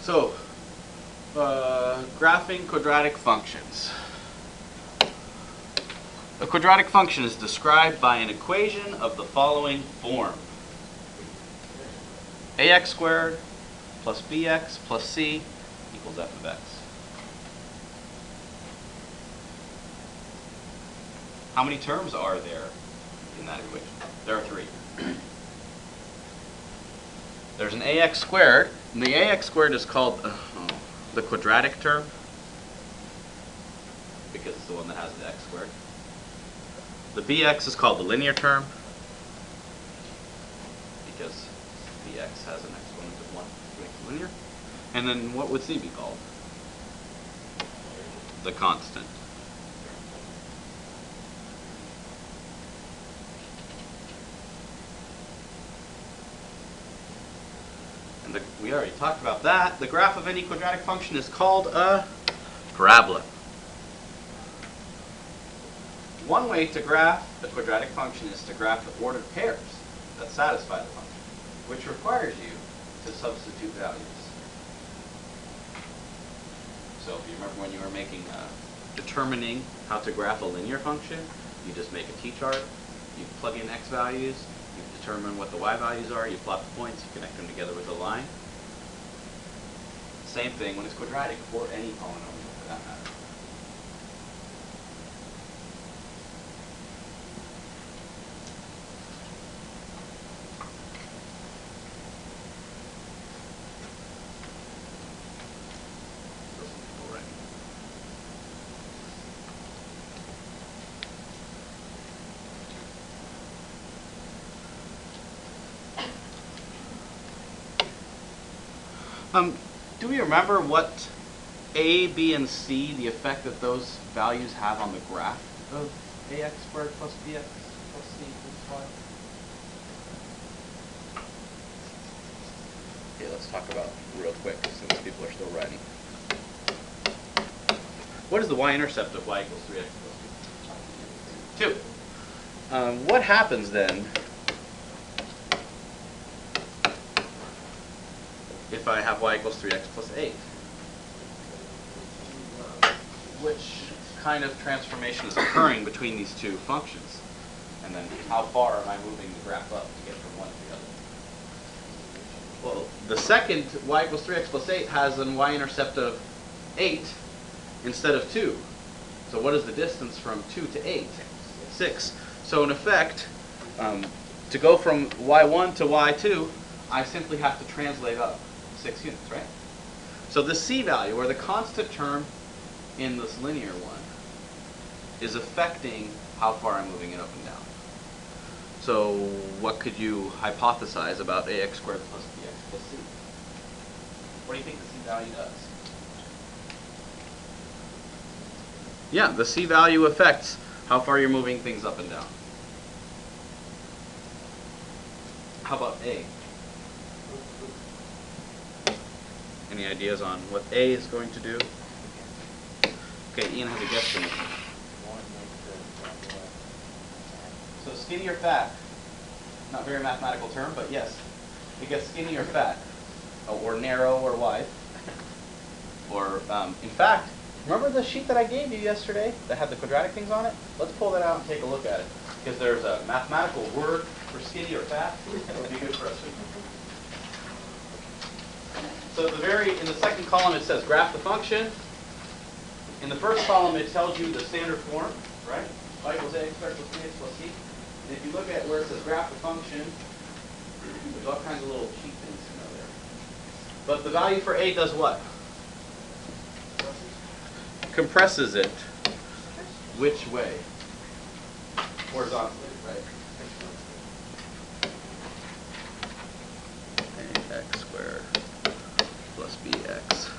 So, graphing quadratic functions. A quadratic function is described by an equation of the following form. ax squared plus bx plus c equals f of x. How many terms are there in that equation? There are 3. There's an ax squared, and the ax squared is called the quadratic term because it's the one that has the x squared. The bx is called the linear term because bx has an exponent of 1, which makes it linear. And then what would c be called? The constant. And we already talked about that. The graph of any quadratic function is called a parabola. One way to graph a quadratic function is to graph the ordered pairs that satisfy the function, which requires you to substitute values. So if you remember when you were determining how to graph a linear function, you just make a t-chart, you plug in x values, you determine what the y values are, you plot the points, you connect them together with a line. Same thing when it's quadratic for any polynomial for that matter. Do we remember what a, b, and c, the effect that those values have on the graph of ax squared plus bx plus c equals y? Okay, let's talk about real quick since people are still writing. What is the y-intercept of y equals 3x plus 2? 2. What happens then if I have y equals 3x plus 8? Which kind of transformation is occurring between these two functions? And then how far am I moving the graph up to get from one to the other? Well, the second y equals 3x plus 8 has an y-intercept of 8 instead of 2. So what is the distance from 2 to 8? 6. So in effect, to go from y1 to y2, I simply have to translate up 6 units, right? So the c value, or the constant term in this linear one, is affecting how far I'm moving it up and down. So what could you hypothesize about ax squared plus bx plus c? What do you think the c value does? Yeah, the c value affects how far you're moving things up and down. How about a? Any ideas on what a is going to do? Okay, Ian has a guess for me. So skinny or fat? Not very mathematical term, but yes. It gets skinny or fat, or narrow or wide. Or, in fact, remember the sheet that I gave you yesterday that had the quadratic things on it? Let's pull that out and take a look at it. Because there's a mathematical word for skinny or fat. That would be good for us. So in the second column it says graph the function. In the first column it tells you the standard form, right? Y equals ax squared plus 3x plus c. And if you look at where it says graph the function, there's all kinds of little cheat things in there. But the value for a does what? Compresses it. Which way? Horizontally, right? Ax squared plus bx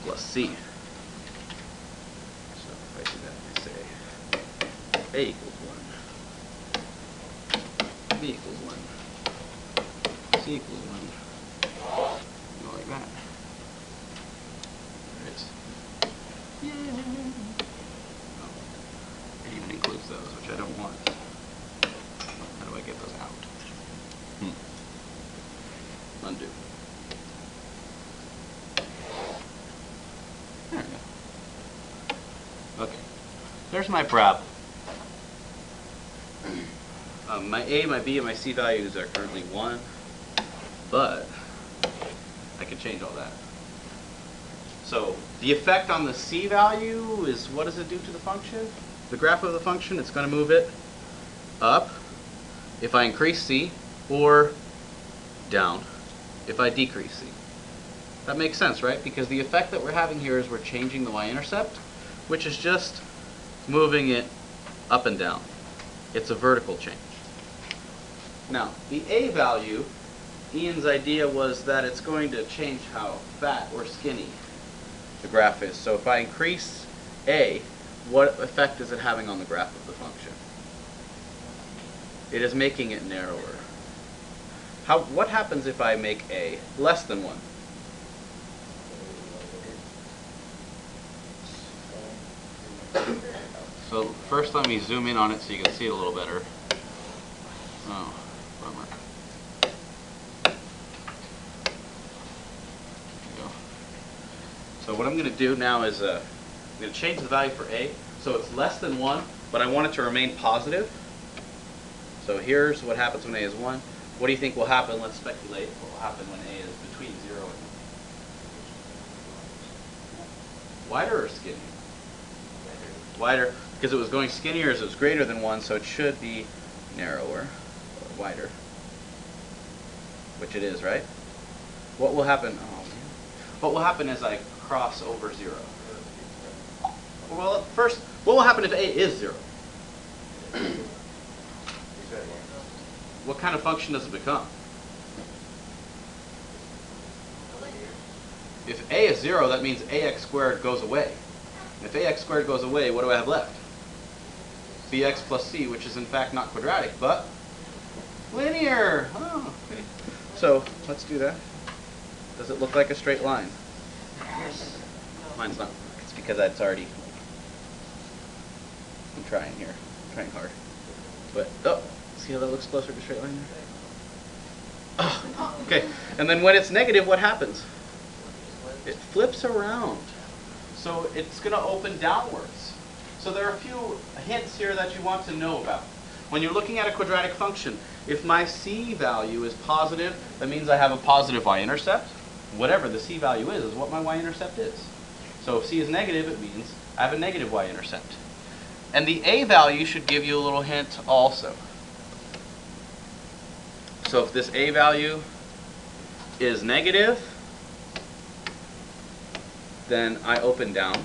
plus c. So if I do that, I say a equals 1, b equals 1, c equals 1. Go like that. There it is. Yay! Oh, it even includes those, which I don't want. How do I get those out? Undo. there's my parabola. My A, my B, and my C values are currently 1, but I can change all that. So the effect on the C value is, what does it do to the function? The graph of the function, it's going to move it up if I increase C, or down if I decrease C. That makes sense, right? Because the effect that we're having here is we're changing the y-intercept, which is just moving it up and down. It's a vertical change. Now, the A value, Ian's idea was that it's going to change how fat or skinny the graph is. So if I increase A, what effect is it having on the graph of the function? It is making it narrower. What happens if I make A less than 1? So first let me zoom in on it so you can see it a little better. Oh, bummer. There you go. So what I'm going to do now is I'm going to change the value for A. So it's less than 1, but I want it to remain positive. So here's what happens when A is 1. What do you think will happen? Let's speculate what will happen when A is between 0 and 1. Wider or skinnier? Wider, because it was going skinnier as it was greater than 1, so it should be narrower, or wider. Which it is, right? What will happen? Oh man. What will happen as I cross over 0? Well, first, what will happen if A is 0? What kind of function does it become? If A is 0, that means ax squared goes away. If ax squared goes away, what do I have left? bx plus c, which is in fact not quadratic, but linear. Oh, okay. So let's do that. Does it look like a straight line? Mine's not. It's because it's already. I'm trying here. I'm trying hard. But, oh, see how that looks closer to a straight line there? Oh, okay. And then when it's negative, what happens? It flips around. So it's going to open downwards. So there are a few hints here that you want to know about. When you're looking at a quadratic function, if my c value is positive, that means I have a positive y-intercept. Whatever the c value is what my y-intercept is. So if c is negative, it means I have a negative y-intercept. And the a value should give you a little hint also. So if this a value is negative, then I open down.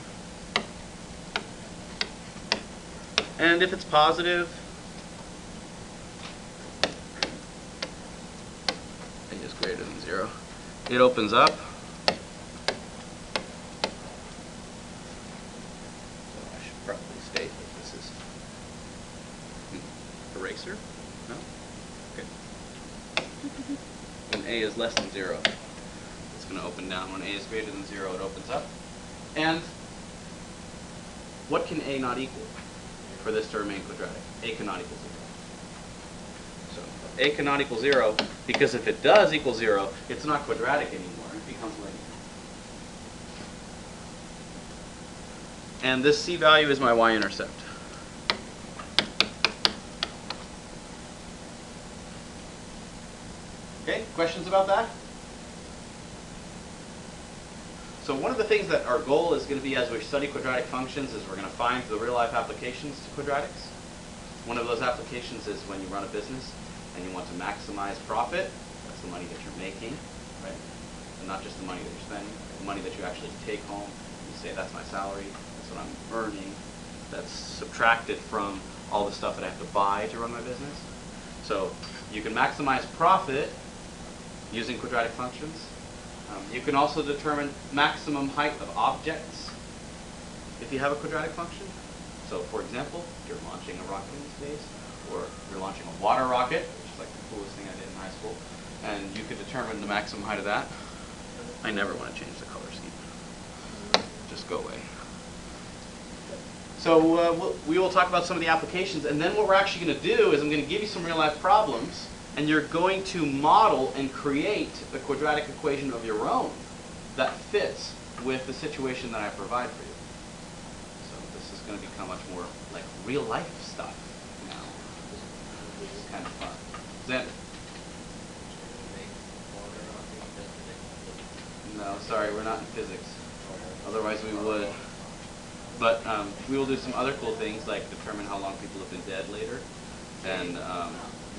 And if it's positive, a is greater than 0. It opens up. So I should probably state that this is eraser. No? Okay. When a is less than 0, it's going to open down. When a is greater than 0, it opens up. And what can a not equal for this to remain quadratic? A cannot equal 0. So a cannot equal 0, because if it does equal 0, it's not quadratic anymore. It becomes linear. And this c value is my y-intercept. Okay, questions about that? So one of the things that our goal is going to be as we study quadratic functions is we're going to find the real-life applications to quadratics. One of those applications is when you run a business and you want to maximize profit. That's the money that you're making, right? And not just the money that you're spending, the money that you actually take home. You say, that's my salary, that's what I'm earning. That's subtracted from all the stuff that I have to buy to run my business. So you can maximize profit using quadratic functions. You can also determine maximum height of objects if you have a quadratic function. So for example, if you're launching a rocket into space, or you're launching a water rocket, which is like the coolest thing I did in high school, and you could determine the maximum height of that. I never want to change the color scheme. Just go away. So we will talk about some of the applications, and then what we're actually going to do is I'm going to give you some real life problems, and you're going to model and create a quadratic equation of your own that fits with the situation that I provide for you. So this is going to become much more like real life stuff now. It's kind of fun. Xander? No, sorry, we're not in physics. Otherwise we would. But we will do some other cool things like determine how long people have been dead later. And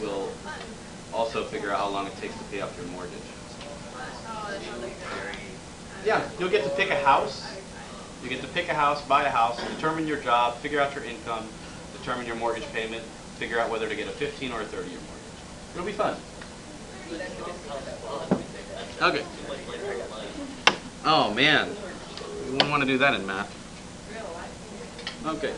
we'll also figure out how long it takes to pay off your mortgage. Yeah, you'll get to pick a house. You get to pick a house, buy a house, determine your job, figure out your income, determine your mortgage payment, figure out whether to get a 15 or a 30-year mortgage. It'll be fun. Okay. Oh man, we wouldn't want to do that in math. Okay.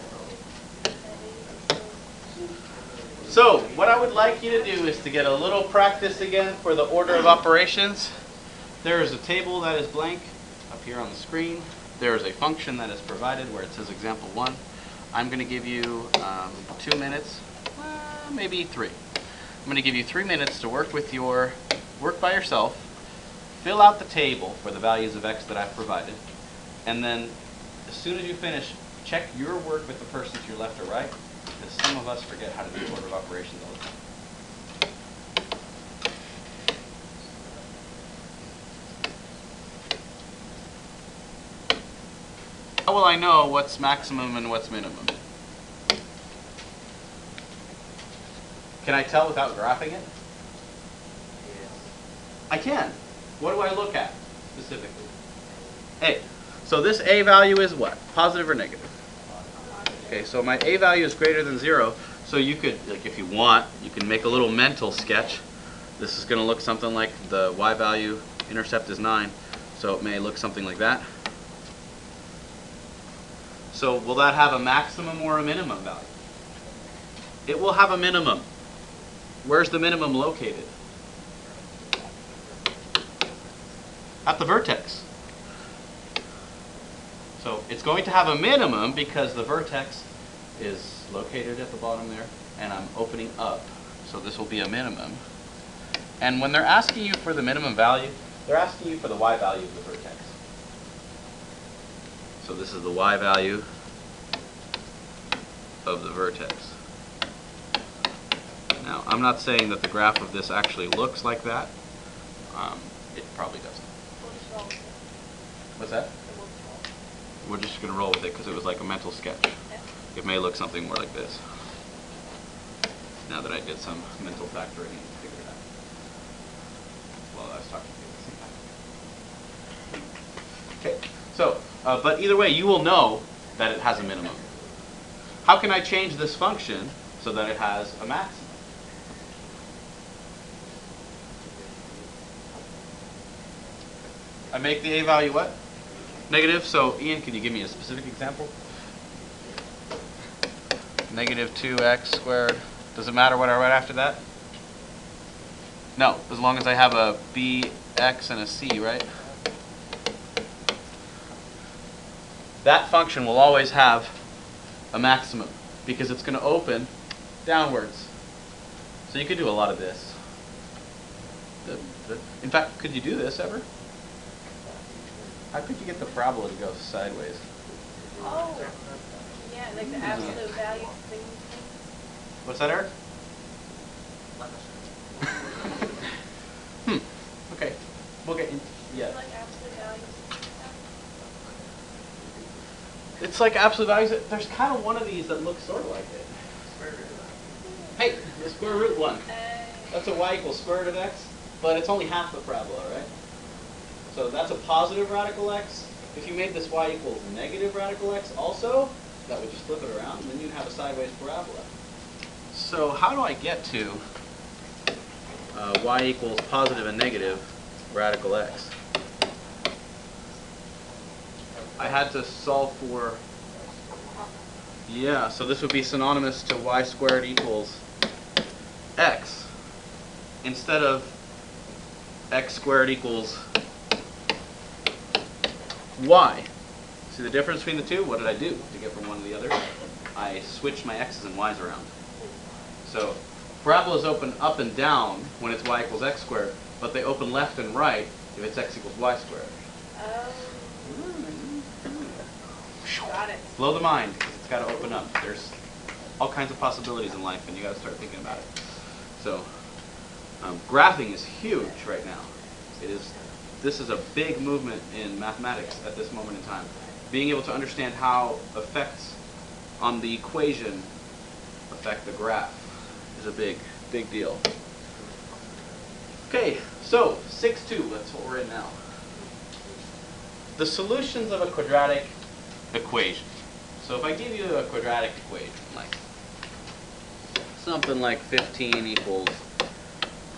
So, what I would like you to do is to get a little practice again for the order of operations. There is a table that is blank up here on the screen. There is a function that is provided where it says example 1. I'm going to give you 2 minutes, maybe 3. I'm going to give you 3 minutes to work by yourself, fill out the table for the values of x that I've provided, and then as soon as you finish, check your work with the person to your left or right, because some of us forget how to do order of operations all the time. How will I know what's maximum and what's minimum? Can I tell without graphing it? I can. What do I look at specifically? A. So this A value is what? Positive or negative? Okay, so my A value is greater than 0. So you could, like if you want, you can make a little mental sketch. This is going to look something like the Y value intercept is 9. So it may look something like that. So will that have a maximum or a minimum value? It will have a minimum. Where's the minimum located? At the vertex. So it's going to have a minimum because the vertex is located at the bottom there, and I'm opening up. So this will be a minimum. And when they're asking you for the minimum value, they're asking you for the Y value of the vertex. So this is the Y value of the vertex. Now, I'm not saying that the graph of this actually looks like that. It probably doesn't. What's that? We're just going to roll with it because it was like a mental sketch. It may look something more like this. Now that I did some mental factoring and figured it out. Well, I was talking to you at the same time. Okay, so, but either way, you will know that it has a minimum. How can I change this function so that it has a maximum? I make the A value what? Negative. So Ian, can you give me a specific example? Negative 2x squared. Does it matter what I write after that? No, as long as I have a b, x, and a c, right? That function will always have a maximum because it's going to open downwards. So you could do a lot of this. In fact, could you do this ever? How could you get the parabola to go sideways? Oh, yeah, like the absolute value thing. What's that, Eric? Okay. We'll get in. Yeah. Like absolute values. It's like absolute values. There's kind of one of these that looks sort of like it. Hey, the square root one. That's a y equals square root of x, but it's only half the parabola, right? So that's a positive radical x. If you made this y equals negative radical x also, that would just flip it around, and then you'd have a sideways parabola. So how do I get to y equals positive and negative radical x? I had to solve for, yeah, so this would be synonymous to y squared equals x. Instead of x squared equals y. See the difference between the two? What did I do to get from one to the other? I switched my x's and y's around. So parabolas open up and down when it's y equals x squared, but they open left and right if it's x equals y squared. Oh. Got it. Blow the mind. It's got to open up. There's all kinds of possibilities in life, and you got to start thinking about it. So, graphing is huge right now. This is a big movement in mathematics at this moment in time. Being able to understand how effects on the equation affect the graph is a big deal. Okay, so 6-2, that's what we're in now. The solutions of a quadratic equation. So if I give you a quadratic equation, like something like 15 equals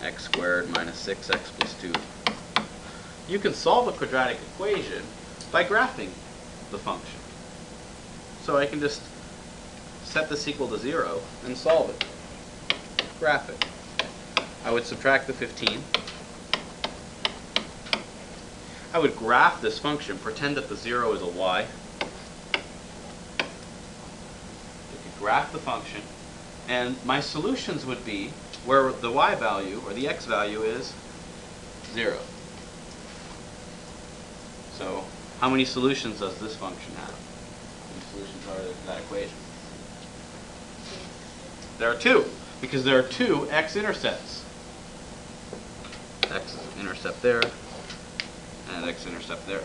x squared minus 6x plus 2, you can solve a quadratic equation by graphing the function. So I can just set this equal to 0 and solve it. Graph it. I would subtract the 15. I would graph this function, pretend that the 0 is a y. You could graph the function, and my solutions would be where the y value, or the x value, is 0. So, how many solutions does this function have? How many solutions are there to that equation? There are 2, because there are 2 x-intercepts. X-intercept there, and x-intercept there.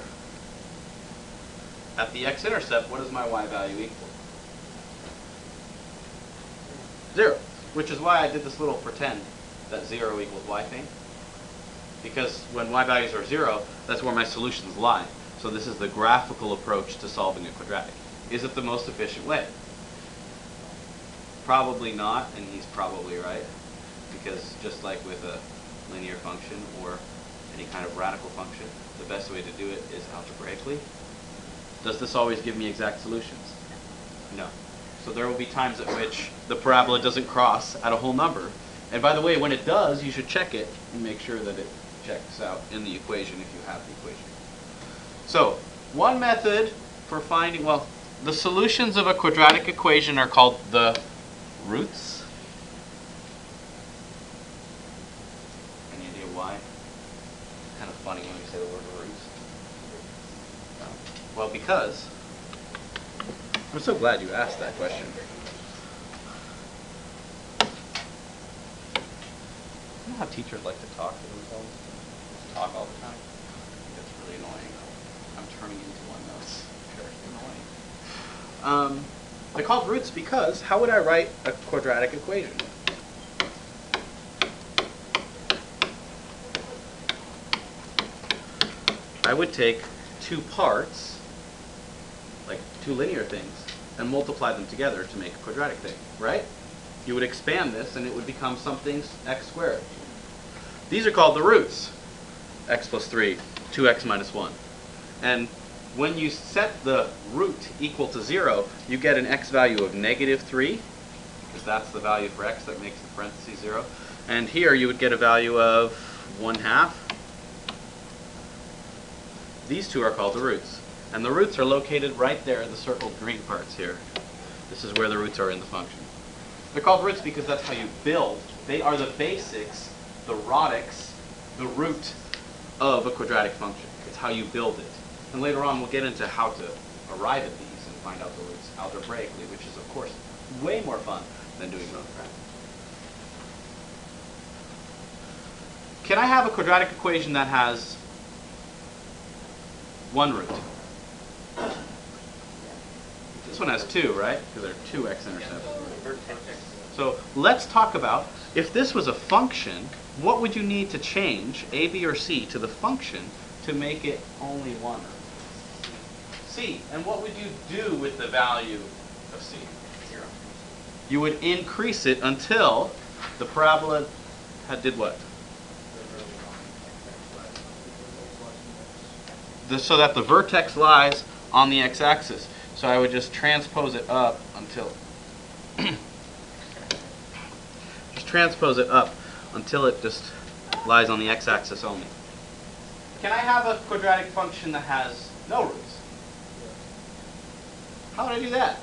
At the x-intercept, what does my y value equal? 0, which is why I did this little pretend that 0 equals y thing. Because when y values are 0, that's where my solutions lie. So this is the graphical approach to solving a quadratic. Is it the most efficient way? Probably not, and he's probably right. Because just like with a linear function or any kind of radical function, the best way to do it is algebraically. Does this always give me exact solutions? No. So there will be times at which the parabola doesn't cross at a whole number. And by the way, when it does, you should check it and make sure that it checks out in the equation if you have the equation. So, one method for finding, well, the solutions of a quadratic equation are called the roots. Any idea why? It's kind of funny when you say the word roots. Well, because, I'm so glad you asked that question. You know how teachers like to talk to themselves? Just talk all the time? It's really annoying. I'm turning into one now. It's very annoying. They're called roots because how would I write a quadratic equation? I would take 2 parts, like 2 linear things, and multiply them together to make a quadratic thing, right? You would expand this and it would become something x squared. These are called the roots. X plus 3, 2x minus 1. And when you set the root equal to 0, you get an x value of negative 3, because that's the value for x that makes the parentheses 0. And here you would get a value of 1/2. These 2 are called the roots. And the roots are located right there in the circled green parts here. This is where the roots are in the function. They're called roots because that's how you build. They are the basics, the rhotics, the root of a quadratic function. It's how you build it. And later on we'll get into how to arrive at these and find out the roots algebraically, which is of course way more fun than doing it on practice. Can I have a quadratic equation that has 1 root? This one has 2, right? Because there are 2 x-intercepts. So let's talk about, if this was a function, what would you need to change a, b, or c to the function to make it only 1 root? C. And what would you do with the value of c? 0. You would increase it until the parabola did what? So that the vertex lies on the x-axis. So I would just transpose it up until it just lies on the x-axis only. Can I have a quadratic function that has no roots? How would I do that?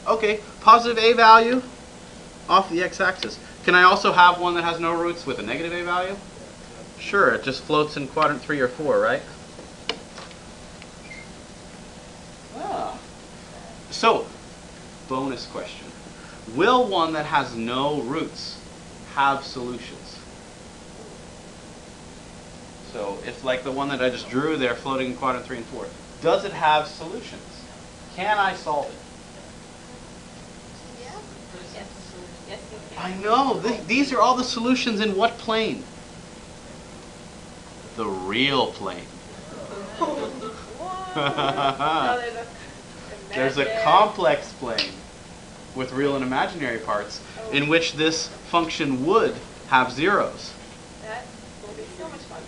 Okay, positive a value off the x-axis. Can I also have one that has no roots with a negative a value? Sure, it just floats in quadrant 3 or 4, right? So, bonus question. Will one that has no roots have solutions? So, if like the one that I just drew there floating in quadrant 3 and 4, does it have solutions? Can I solve it? Yes. Yes, you can. I know. These are all the solutions in what plane? The real plane. No, There's a complex plane with real and imaginary parts in which this function would have zeros. That will be so much fun.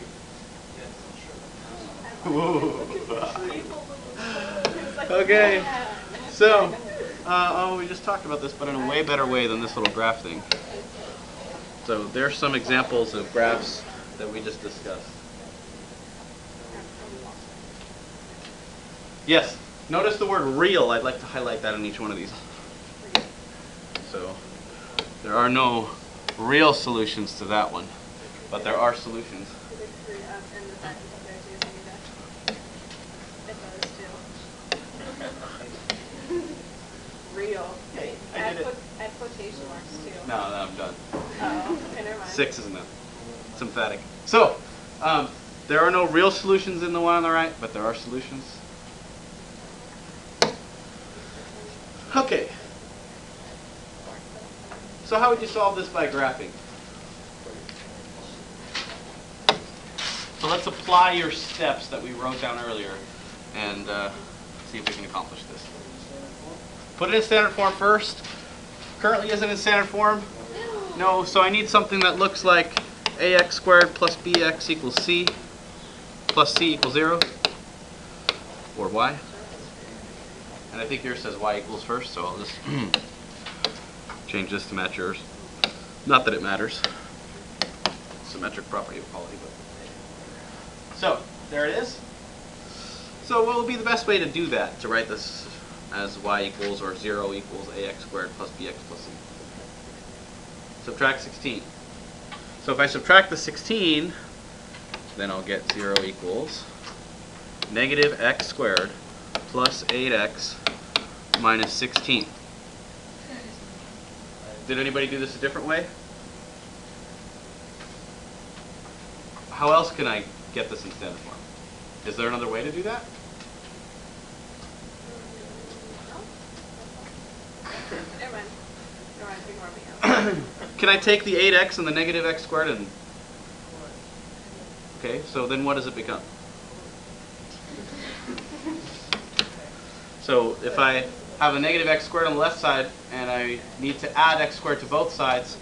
Okay, so, we just talked about this, but in a way better way than this little graph thing. So there's some examples of graphs that we just discussed. Yes, notice the word real. I'd like to highlight that in each one of these. So there are no real solutions to that one, but there are solutions. Real. Hey, I Add did it. add quotation marks too. No, I'm done. Oh, okay, never mind. 6 is enough. It's emphatic. So, there are no real solutions in the one on the right, but there are solutions. Okay. So how would you solve this by graphing? So let's apply your steps that we wrote down earlier and see if we can accomplish this. Put it in standard form first. Currently isn't in standard form. No, so I need something that looks like ax squared plus bx equals c plus c equals 0, or y. And I think yours says y equals first, so I'll just change this to match yours. Not that it matters. Symmetric property of equality, but. So, there it is. So what would be the best way to do that? To write this as y equals or 0 equals ax squared plus bx plus c. Subtract 16. So if I subtract the 16, then I'll get 0 equals negative x squared plus 8x minus 16. Did anybody do this a different way? How else can I get this in standard form? Is there another way to do that? Never mind. Ignore me. Can I take the 8x and the negative x squared and... Okay, so then what does it become? So if I have a negative x squared on the left side and I need to add x squared to both sides,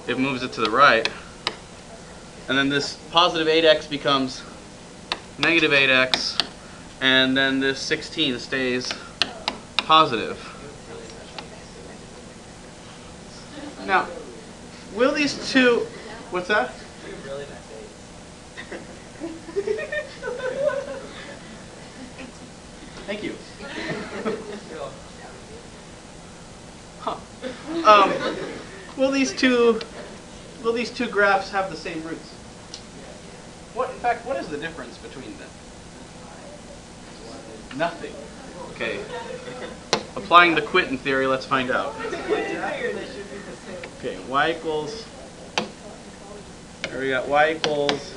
it moves it to the right. And then this positive 8x becomes negative 8x, and then this 16 stays positive. Now, will these two, what's that? Thank you. Huh. Will these two graphs have the same roots? In fact, what is the difference between them? Nothing. Okay. Applying the Quinton theory, let's find out. Okay, y equals, here we got y equals,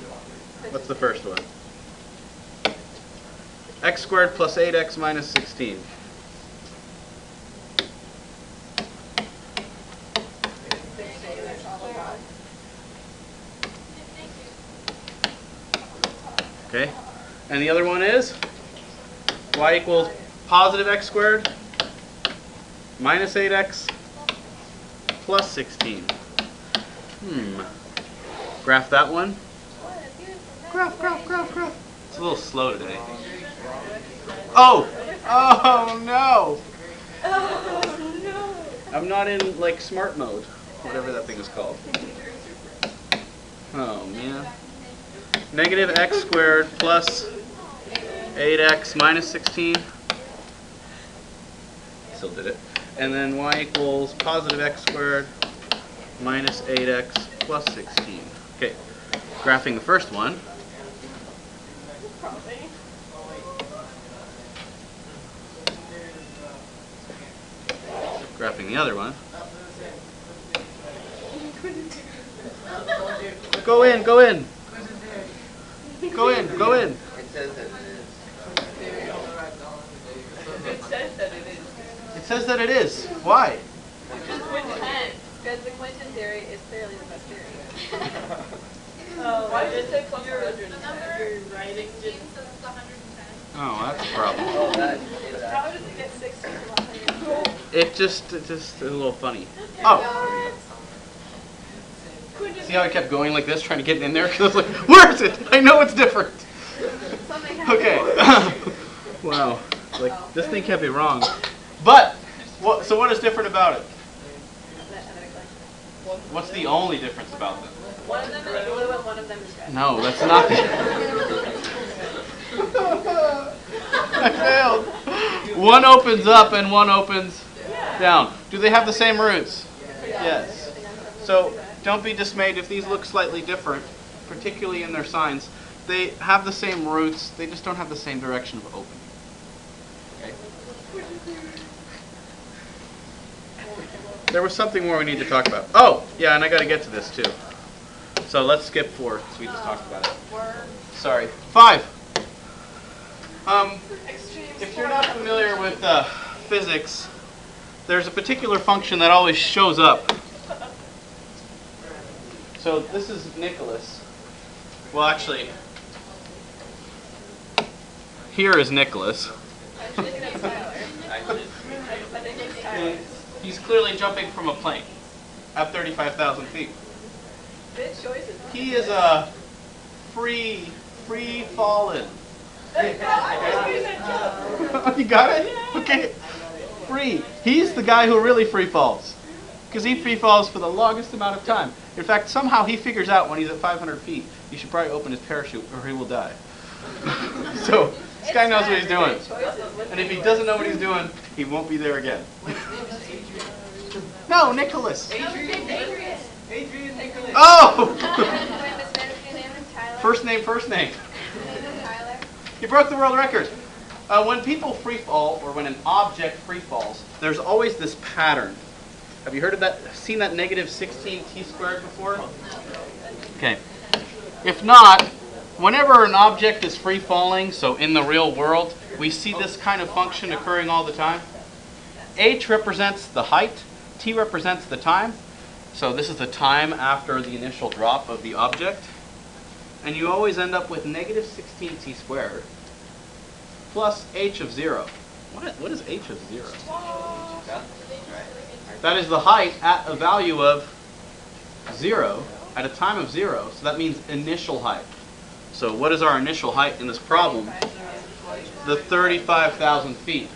what's the first one? X squared plus 8x minus 16. Okay, and the other one is y equals positive x squared minus 8x plus 16. Graph that one. Graph. It's a little slow today. Oh no! Oh no! I'm not in like smart mode, whatever that thing is called. Oh man. Negative x squared plus 8x minus 16. Still did it. And then y equals positive x squared minus 8x plus 16. Okay, graphing the first one. graphing the other one. Go in, go in. Go in, go in. It says that it It says that it is. It says that it is. Why? Because the Quentin theory is clearly the best theory. Oh, why did it say plus 100? The number You're writing 16 says it's 110. Oh, that's a problem. Oh, that is How does it get 16 to 100? It's just a little funny. Oh, see how I kept going like this, trying to get it in there? Because I was like, where is it? I know it's different. Something happened. Okay. Wow. Like, this thing can't be wrong. But, so what is different about it? What's the only difference about them? One of them is blue and one of them is red. No, that's not the... I failed. One opens up and one opens down. Do they have the same roots? Yes. So, don't be dismayed if these look slightly different, particularly in their signs. They have the same roots, they just don't have the same direction of opening. Okay? There was something more we need to talk about. Oh, yeah, and I got to get to this too. So let's skip 4, because we just talked about it. Sorry. 5. If you're not familiar with physics, there's a particular function that always shows up. So this is Nicholas. Well, actually, here is Nicholas. He's clearly jumping from a plane at 35,000 feet. Good choices. He is a free fallen. You got it? Okay. Free. He's the guy who really free falls. Because he free falls for the longest amount of time. In fact, somehow he figures out when he's at 500 feet, you should probably open his parachute or he will die. So, this guy knows what he's doing. And if he doesn't know what he's doing, he won't be there again. No, Nicholas. Adrian Nicholas. Oh! Tyler. First name. He broke the world record. When people free fall, or when an object free falls, there's always this pattern. Have you heard of that? Seen that negative 16t squared before? Okay. If not, whenever an object is free falling, so in the real world, we see this kind of function occurring all the time. H represents the height, T represents the time. So this is the time after the initial drop of the object. And you always end up with negative 16t squared plus h of 0. What is h of 0? That is the height at a value of 0, at a time of 0. So that means initial height. So what is our initial height in this problem? The 35,000 feet.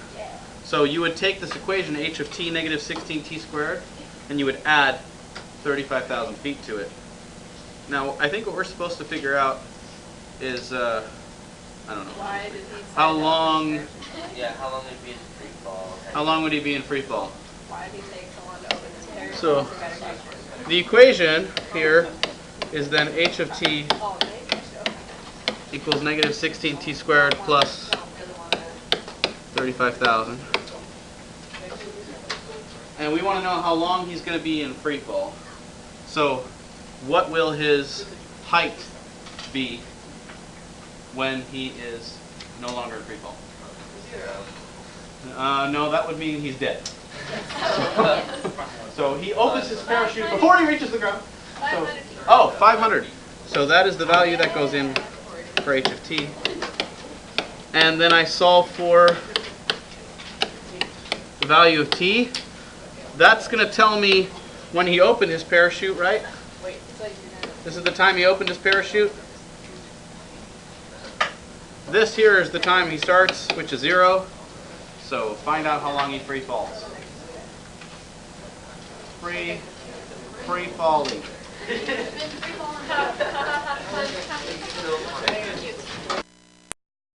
So you would take this equation, h of t negative 16t squared, and you would add 35,000 feet to it. Now, I think what we're supposed to figure out is, I don't know, how long... Yeah, how long would he be in free fall? How long would he be in free fall? Why did he take so long to open his parachute? So, the equation here is then h of t equals negative 16t squared plus 35,000. And we want to know how long he's going to be in free fall. So, what will his height be when he is no longer in free fall? 0. No, that would mean he's dead. So he opens his parachute before he reaches the ground. So, 500. So that is the value that goes in for h of t. And then I solve for the value of t. That's going to tell me when he opened his parachute, right? This is the time he opened his parachute. This here is the time he starts, which is 0. So find out how long he free falls. Free falling.